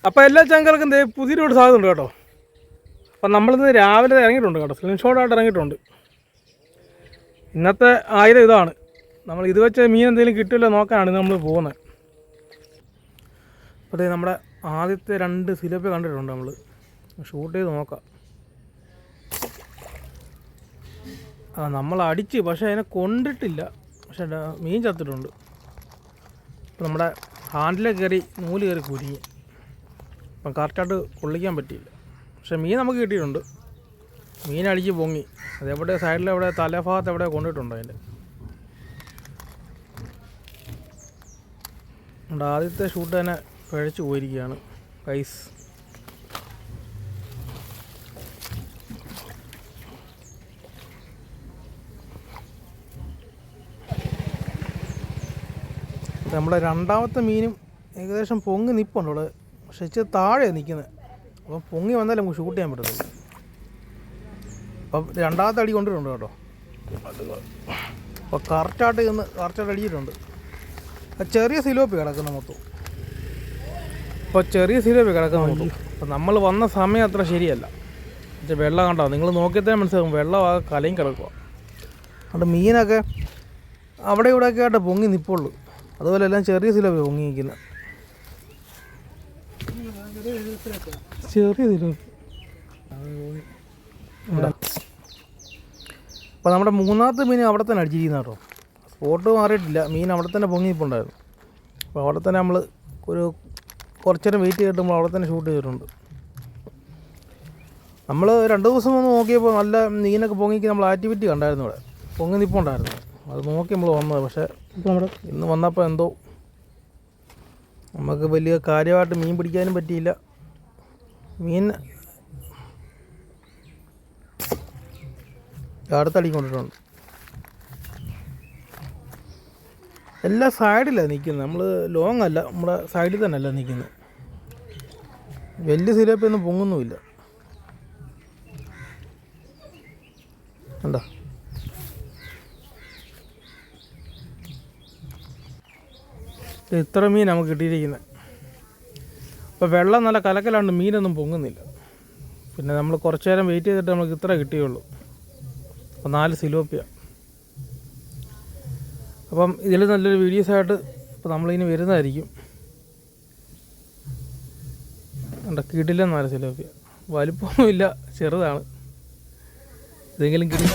അപ്പോൾ എല്ലാ ചങ്കൾക്കും പുതിയൊരു സാധ്യത ഉണ്ട് കേട്ടോ. അപ്പം നമ്മളിന്ന് രാവിലെ ഇറങ്ങിയിട്ടുണ്ട് കേട്ടോ, സ്ക്രീൻഷോട്ടായിട്ട് ഇറങ്ങിയിട്ടുണ്ട്. ഇന്നത്തെ ആയുധം ഇതാണ്. നമ്മൾ ഇത് വെച്ച് മീൻ എന്തെങ്കിലും കിട്ടില്ല നോക്കാനാണ് നമ്മൾ പോകുന്നത്. അപ്പോൾ നമ്മുടെ ആദ്യത്തെ 2 സിലോപ്പി കണ്ടിട്ടുണ്ട്. നമ്മൾ ഷൂട്ട് ചെയ്ത് നോക്കാം. നമ്മൾ അടിച്ച്, പക്ഷേ അതിനെ കൊണ്ടിട്ടില്ല, പക്ഷേ മീൻ ചത്തിട്ടുണ്ട്. അപ്പോൾ നമ്മുടെ ഹാൻഡിലെ കയറി നൂല് കയറി കുരുങ്ങി. അപ്പം കറക്റ്റായിട്ട് കൊള്ളിക്കാൻ പറ്റിയില്ല. പക്ഷേ മീൻ നമുക്ക് കിട്ടിയിട്ടുണ്ട്. മീൻ അടിച്ച് പൊങ്ങി. അതെവിടെ സൈഡിലെവിടെ തലഭാഗത്ത് എവിടെ കൊണ്ടിട്ടുണ്ട്. അതിൻ്റെ ആദ്യത്തെ ഷൂട്ട് തന്നെ പഴച്ചു പോയിരിക്കുകയാണ് ഗൈസ്. നമ്മുടെ രണ്ടാമത്തെ മീനും ഏകദേശം പൊങ്ങി നിൽപ്പുണ്ട് അവിടെ, പക്ഷെ ഇച്ചിരി താഴെയാണ് നിൽക്കുന്നത്. അപ്പം പൊങ്ങി വന്നാലേ നമുക്ക് ഷൂട്ട് ചെയ്യാൻ പറ്റത്തുള്ളൂ. അപ്പം രണ്ടാമത്തെ അടി കൊണ്ടിട്ടുണ്ട് കേട്ടോ. അപ്പോൾ കറക്റ്റായിട്ട് അടിച്ചിട്ടുണ്ട്. ചെറിയ സിലോപ്പി കിടക്കുന്ന മൊത്തം. അപ്പം നമ്മൾ വന്ന സമയം അത്ര ശരിയല്ല. പക്ഷേ വെള്ളം കണ്ടോ, നിങ്ങൾ നോക്കിയത്തേ മനസ്സിലാകും. വെള്ളം ആ കലയും കിടക്കുക. അതുകൊണ്ട് മീനൊക്കെ അവിടെ ഇവിടെയൊക്കെ ആയിട്ട് പൊങ്ങി നിൽപ്പുള്ളൂ. അതുപോലെ എല്ലാം ചെറിയ സിലോപ്പി പൊങ്ങി നിൽക്കുന്നത്. അപ്പോൾ നമ്മുടെ മൂന്നാമത്തെ മീൻ അവിടെ തന്നെ അടിച്ചിരിക്കുന്ന കേട്ടോ. സ്പോട്ട് മാറിയിട്ടില്ല. മീൻ അവിടെ തന്നെ പൊങ്ങിയിട്ടുണ്ടായിരുന്നു. അപ്പോൾ അവിടെ തന്നെ നമ്മൾ കുറച്ച് നേരം വെയിറ്റ് ചെയ്തിട്ട് നമ്മൾ അവിടെ തന്നെ ഷൂട്ട് ചെയ്തിട്ടുണ്ട്. നമ്മൾ 2 ദിവസം വന്ന് നോക്കിയപ്പോൾ നല്ല മീനൊക്കെ പൊങ്ങിക്ക് നമ്മൾ ആക്ടിവിറ്റി കണ്ടായിരുന്നു. ഇവിടെ പൊങ്ങി നിൽപ്പുണ്ടായിരുന്നു. അത് നോക്കി നമ്മൾ വന്നത്. പക്ഷേ ഇന്ന് വന്നപ്പോൾ എന്തോ നമുക്ക് വലിയ കാര്യമായിട്ട് മീൻ പിടിക്കാനും പറ്റിയില്ല. മീൻ അടുത്തടി കൊണ്ടിട്ടുണ്ട്. എല്ലാ സൈഡിലാണ് നിൽക്കുന്നത്. നമ്മൾ ലോങ് അല്ല, നമ്മുടെ സൈഡിൽ തന്നെ അല്ല നിൽക്കുന്നത്. വലിയ സിലോപ്പിയൊന്നും പൊങ്ങുന്നുമില്ല. കണ്ടോ? ഇത്ര മീൻ നമുക്ക് കിട്ടിയിരിക്കുന്നത്. അപ്പോൾ വെള്ളം നല്ല കലക്കലാണ്ട് മീനൊന്നും പൊങ്ങുന്നില്ല. പിന്നെ നമ്മൾ കുറച്ച് നേരം വെയിറ്റ് ചെയ്തിട്ട് നമുക്ക് ഇത്ര കിട്ടിയുള്ളൂ. അപ്പോൾ 4 സിലോപ്പിയ. അപ്പം ഇതിൽ നല്ലൊരു വീഡിയോസായിട്ട് ഇപ്പോൾ നമ്മളിനി വരുന്നതായിരിക്കും. കിട്ടില്ല 4 സിലോപ്പിയ. വലിപ്പമൊന്നുമില്ല, ചെറുതാണ്. ഇതെങ്കിലും കിട്ടി.